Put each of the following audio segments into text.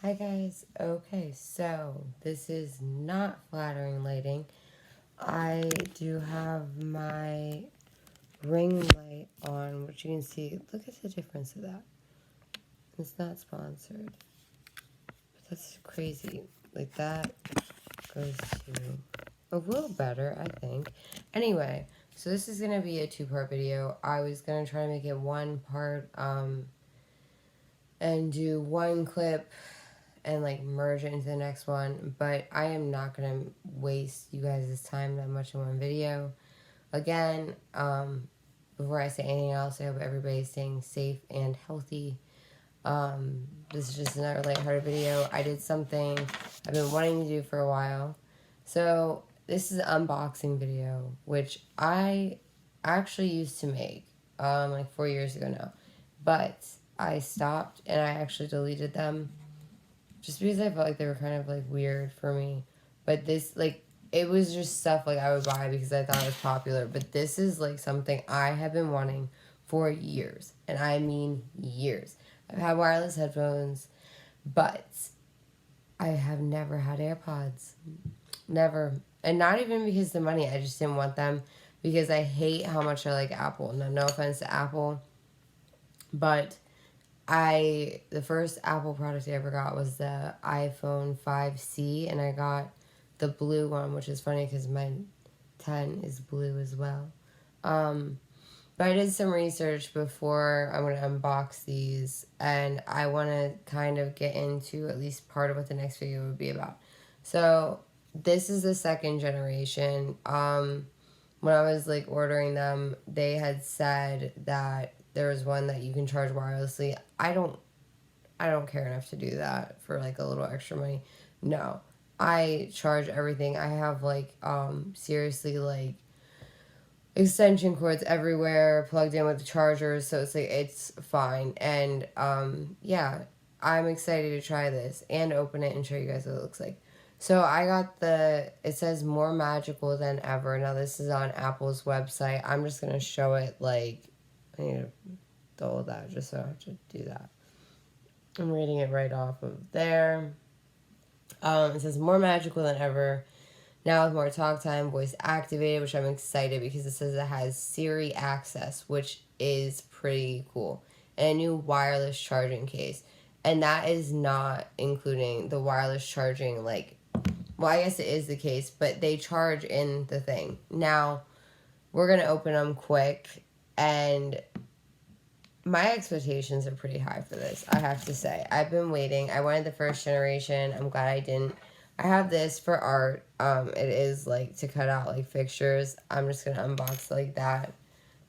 Hi guys. Okay, so this is not flattering lighting. I do have my ring light on, which you can see. Look at the difference of that. It's not sponsored, but that's crazy. Like that goes to a little better, I think. Anyway, so this is gonna be a two-part video. I was gonna try to make it one part, and do one clip and like merge it into the next one, but I am not gonna waste you guys' time that much in one video. Again, before I say anything else, I hope everybody's staying safe and healthy. This is just another lighthearted video. I did something I've been wanting to do for a while. So this is an unboxing video, which I actually used to make like 4 years ago now, but I stopped and I actually deleted them just because I felt like they were kind of like weird for me. But this, like, it was just stuff like I would buy because I thought it was popular. But this is like something I have been wanting for years, and I mean years. I've had wireless headphones, but I have never had AirPods. Never. And not even because of the money, I just didn't want them because I hate how much I like Apple. No offense to Apple, but the first Apple product I ever got was the iPhone 5C, and I got the blue one, which is funny because my 10 is blue as well. But I did some research before I'm going to unbox these, and I want to kind of get into at least part of what the next video would be about. So this is the second generation. When I was like ordering them, they had said that there was one that you can charge wirelessly. I don't care enough to do that for like a little extra money. No. I charge everything. I have like seriously like extension cords everywhere plugged in with the chargers, so it's like it's fine. And yeah, I'm excited to try this and open it and show you guys what it looks like. So I got it says more magical than ever. Now this is on Apple's website. I'm just gonna show it like, I need to double that just so I have to do that. I'm reading it right off of there. It says more magical than ever. Now with more talk time, voice activated, which I'm excited because it says it has Siri access, which is pretty cool. And a new wireless charging case. And that is not including the wireless charging, like, well, I guess it is the case, but they charge in the thing. Now, we're going to open them quick, and my expectations are pretty high for this, I have to say. I've been waiting. I wanted the first generation. I'm glad I didn't. I have this for art. It is like to cut out like fixtures. I'm just gonna unbox like that.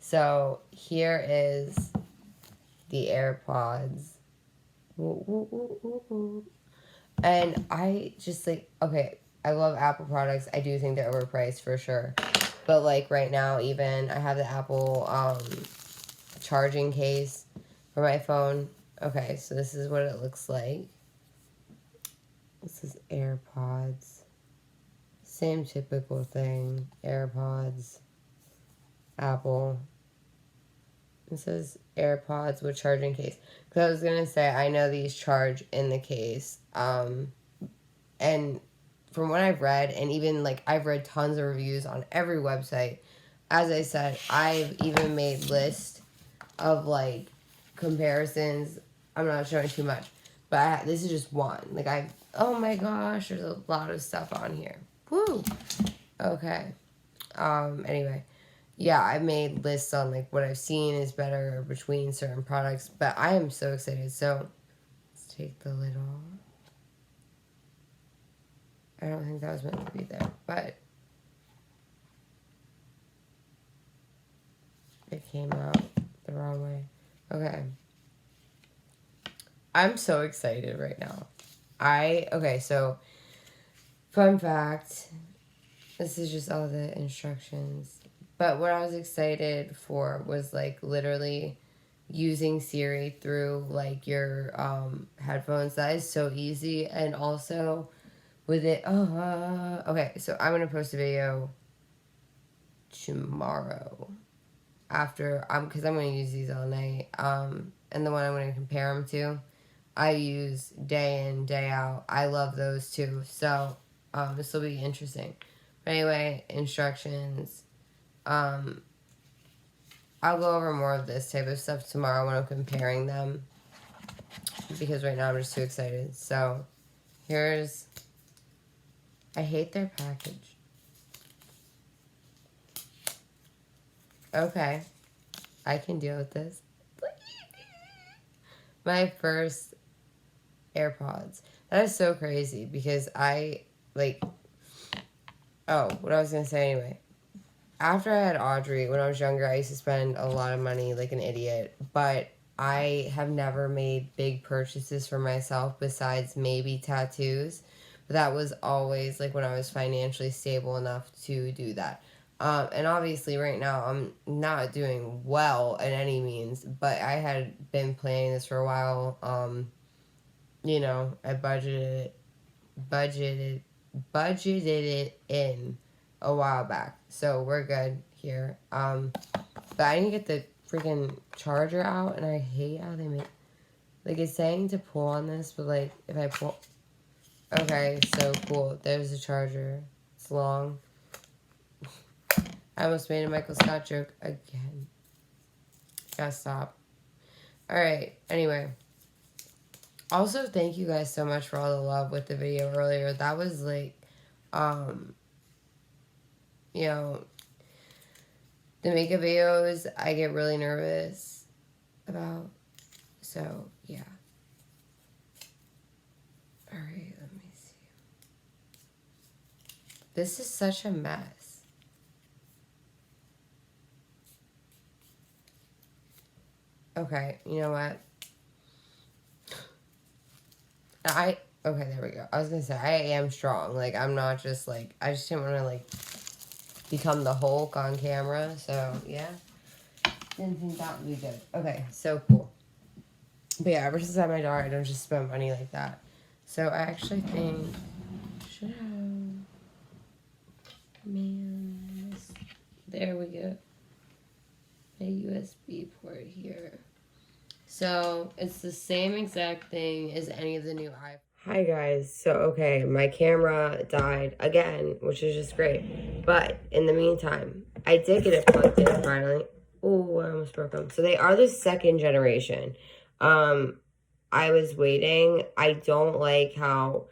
So here is the AirPods. Ooh, ooh, ooh, ooh. And I just like, okay, I love Apple products. I do think they're overpriced for sure. But like right now, even I have the Apple charging case for my phone. Okay, so this is what it looks like. This is AirPods. Same typical thing. AirPods, Apple. It says AirPods with charging case. Because I was going to say, I know these charge in the case. And from what I've read, and even like I've read tons of reviews on every website, as I said, I've even made lists of like comparisons. I'm not showing too much, but this is just one. Like oh my gosh, there's a lot of stuff on here. Woo. Okay. Anyway, yeah, I made lists on like what I've seen is better between certain products, but I am so excited. So let's take the lid off. I don't think that was meant to be there, but it came out the wrong way. Okay. I'm so excited right now. Okay, so fun fact, this is just all the instructions. But what I was excited for was like literally using Siri through like your headphones. That is so easy. And also with it, okay, so I'm going to post a video tomorrow after, because I'm going to use these all night. And the one I'm going to compare them to, I use day in, day out. I love those too. So this will be interesting. But anyway, instructions. I'll go over more of this type of stuff tomorrow when I'm comparing them, because right now I'm just too excited. So here's, I hate their package. Okay, I can deal with this. My first AirPods. That is so crazy because I, like, oh, what I was going to say anyway. After I had Audrey, when I was younger, I used to spend a lot of money like an idiot, but I have never made big purchases for myself besides maybe tattoos. But that was always like when I was financially stable enough to do that. And obviously, right now, I'm not doing well in any means, but I had been planning this for a while. You know, I budgeted, budgeted it in a while back, so we're good here. But I didn't get the freaking charger out, and I hate how they make, like, it's saying to pull on this, but like if I pull, okay, so cool. There's the charger. It's long. I almost made a Michael Scott joke again. Gotta stop. All right. Anyway. Also, thank you guys so much for all the love with the video earlier. That was like, you know, the makeup videos I get really nervous about. So, yeah. Alright, let me see. This is such a mess. Okay, you know what? Okay, there we go. I was gonna say, I am strong. Like, I'm not just like, I just didn't want to like become the Hulk on camera. So, yeah. Didn't think that would be good. Okay, so cool. But yeah, ever since I had my daughter, I don't just spend money like that. So I actually think I should have, man, there we go. A USB port here. So it's the same exact thing as any of the new iPhones. Hi guys, so okay, my camera died again, which is just great. But in the meantime, I did get it plugged in finally. Oh, I almost broke them. So they are the second generation. I was waiting. I don't like how,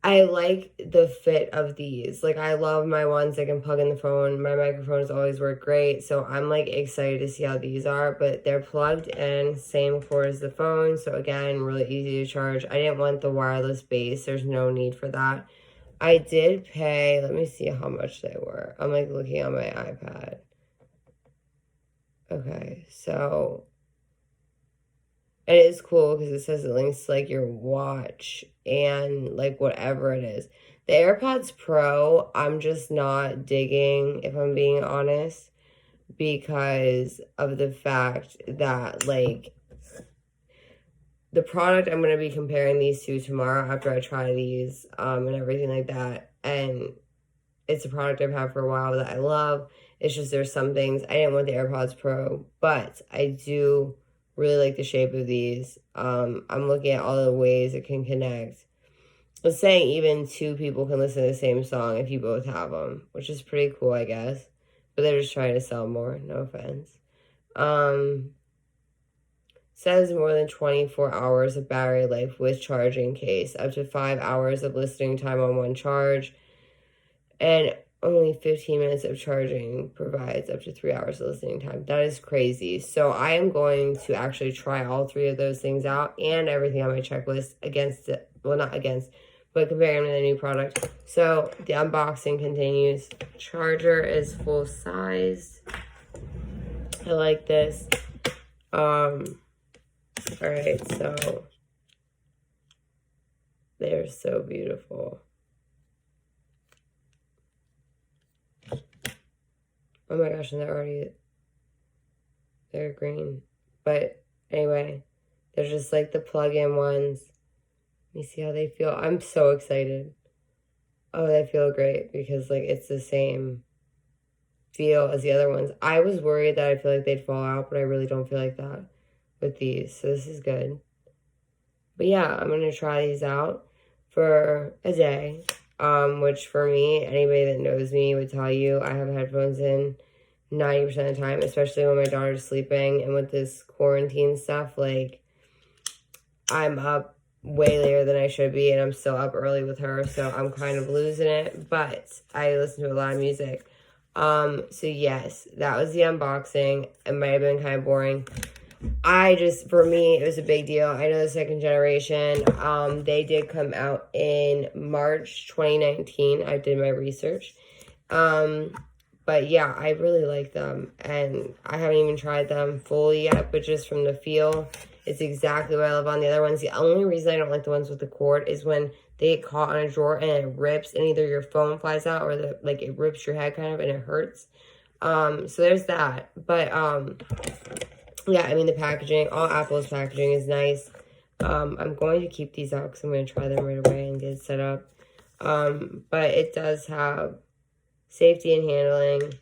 I like the fit of these. Like, I love my ones that can plug in the phone. My microphones always work great. So I'm like excited to see how these are, but they're plugged in, same cord as the phone. So again, really easy to charge. I didn't want the wireless base. There's no need for that. I did pay, let me see how much they were. I'm like looking on my iPad. Okay, so it is cool because it says it links to like your watch and like whatever it is. The AirPods Pro, I'm just not digging, if I'm being honest, because of the fact that like the product I'm going to be comparing these to tomorrow after I try these and everything like that. And it's a product I've had for a while that I love. It's just there's some things. I didn't want the AirPods Pro, but I do really like the shape of these. I'm looking at all the ways it can connect. It's saying even two people can listen to the same song if you both have them, which is pretty cool, I guess. But they're just trying to sell more. No offense. Says more than 24 hours of battery life with charging case, up to 5 hours of listening time on one charge, and only 15 minutes of charging provides up to 3 hours of listening time. That is crazy. So I am going to actually try all three of those things out and everything on my checklist against it. Well, not against, but comparing them to the new product. So the unboxing continues. Charger is full size. I like this. All right, so they're so beautiful. Oh my gosh, and they're green. But anyway, they're just like the plug-in ones. Let me see how they feel. I'm so excited. Oh, they feel great because like it's the same feel as the other ones. I was worried that I feel like they'd fall out, but I really don't feel like that with these. So this is good. But yeah, I'm going to try these out for a day. Which for me, anybody that knows me would tell you I have headphones in 90% of the time, especially when my daughter's sleeping. And with this quarantine stuff, like, I'm up way later than I should be, and I'm still up early with her, so I'm kind of losing it. But I listen to a lot of music. So yes, that was the unboxing. It might have been kind of boring. For me, it was a big deal. I know the second generation, they did come out in March 2019. I did my research. But yeah, I really like them, and I haven't even tried them fully yet, but just from the feel, it's exactly what I love on the other ones. The only reason I don't like the ones with the cord is when they get caught on a drawer and it rips, and either your phone flies out or it rips your head kind of, and it hurts. So there's that. But yeah, I mean, the packaging, all Apple's packaging is nice. I'm going to keep these out because I'm going to try them right away and get it set up. But it does have safety and handling.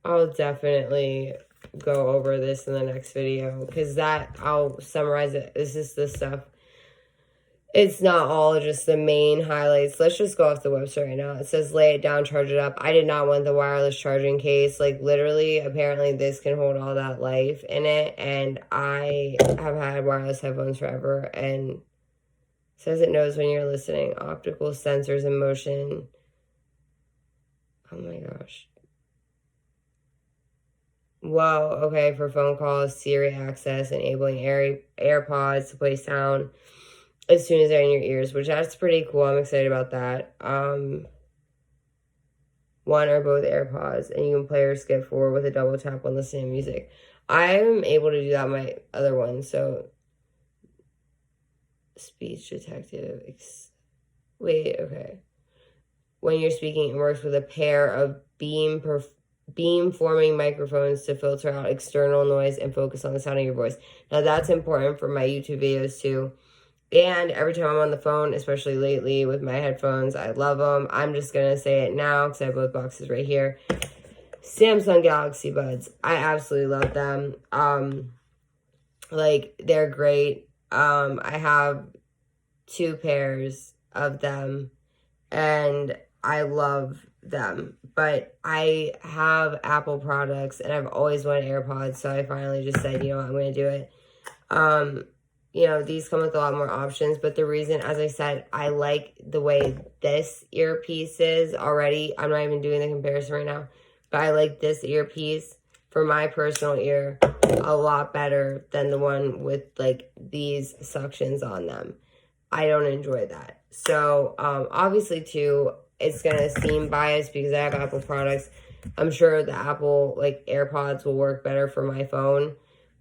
I'll definitely go over this in the next video because I'll summarize it. This is the stuff. It's not all just the main highlights. Let's just go off the website right now. It says lay it down, charge it up. I did not want the wireless charging case. Like, literally, apparently this can hold all that life in it. And I have had wireless headphones forever. And it says it knows when you're listening. Optical sensors in motion. Oh my gosh. Whoa, okay, for phone calls, Siri access, enabling AirPods to play sound as soon as they're in your ears, which that's pretty cool. I'm excited about that. One or both AirPods, and you can play or skip forward with a double tap when listening to music. I'm able to do that on my other one, so speech detective. Wait, okay. When you're speaking, it works with a pair of beam-forming microphones to filter out external noise and focus on the sound of your voice. Now, that's important for my YouTube videos, too. And every time I'm on the phone, especially lately with my headphones, I love them. I'm just going to say it now because I have both boxes right here. Samsung Galaxy Buds. I absolutely love them. They're great. I have 2 pairs of them, and I love them. But I have Apple products, and I've always wanted AirPods, so I finally just said, you know what, I'm going to do it. You know, these come with a lot more options, but the reason, as I said, I like the way this earpiece is already. I'm not even doing the comparison right now, but I like this earpiece for my personal ear a lot better than the one with, like, these suctions on them. I don't enjoy that. So, obviously, too, it's going to seem biased because I have Apple products. I'm sure the Apple, like, AirPods will work better for my phone.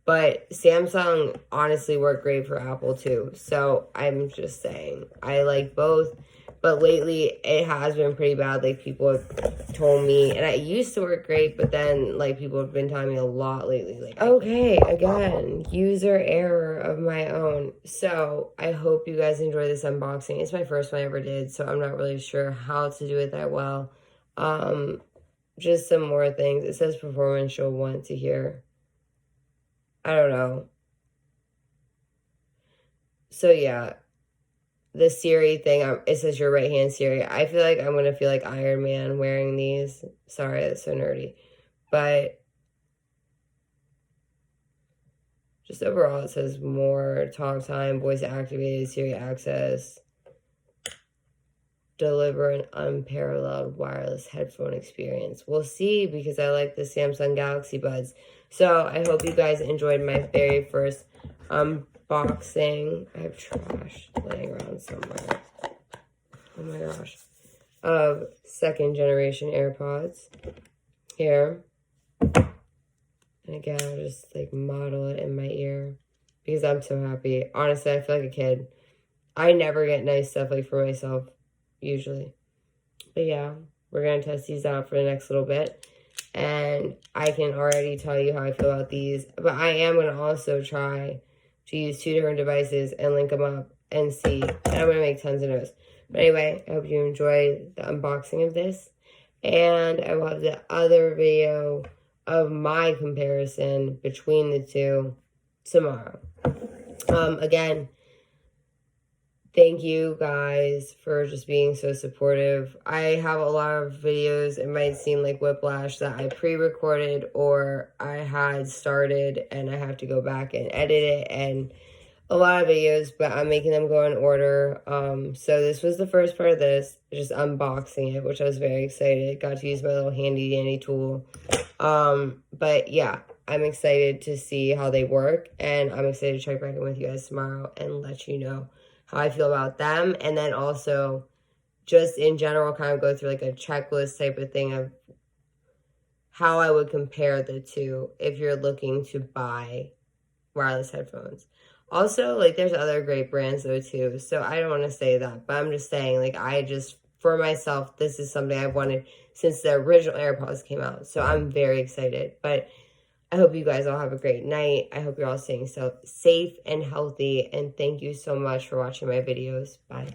But Samsung honestly worked great for Apple too. So I'm just saying, I like both. But lately, it has been pretty bad. Like, people have told me, and it used to work great, but then, like, people have been telling me a lot lately. Like, okay, again, user error of my own. So I hope you guys enjoy this unboxing. It's my first one I ever did, so I'm not really sure how to do it that well. Just some more things. It says performance you'll want to hear. I don't know. So yeah, the Siri thing, it says your right hand Siri. I feel like I'm going to feel like Iron Man wearing these. Sorry, that's so nerdy. But just overall, it says more talk time, voice activated, Siri access. Deliver an unparalleled wireless headphone experience. We'll see, because I like the Samsung Galaxy Buds. So I hope you guys enjoyed my very first unboxing. I have trash laying around somewhere. Oh my gosh. Of second generation AirPods. Here. And again, I'll just like model it in my ear because I'm so happy. Honestly, I feel like a kid. I never get nice stuff like for myself, usually. But yeah, we're going to test these out for the next little bit. And I can already tell you how I feel about these. But I am going to also try to use 2 different devices and link them up and see. And I'm going to make tons of notes. But anyway, I hope you enjoy the unboxing of this. And I will have the other video of my comparison between the two tomorrow. Again, thank you guys for just being so supportive. I have a lot of videos, it might seem like whiplash, that I pre-recorded or I had started and I have to go back and edit it, and a lot of videos, but I'm making them go in order. So this was the first part of this, just unboxing it, which I was very excited. Got to use my little handy dandy tool. But yeah, I'm excited to see how they work, and I'm excited to check back in with you guys tomorrow and let you know how I feel about them. And then also just in general, kind of go through like a checklist type of thing of how I would compare the two if you're looking to buy wireless headphones. Also, like, there's other great brands though too, so I don't want to say that, but I'm just saying, like, I just, for myself, this is something I've wanted since the original AirPods came out, so I'm very excited. But I hope you guys all have a great night. I hope you're all staying safe and healthy, and thank you so much for watching my videos. Bye.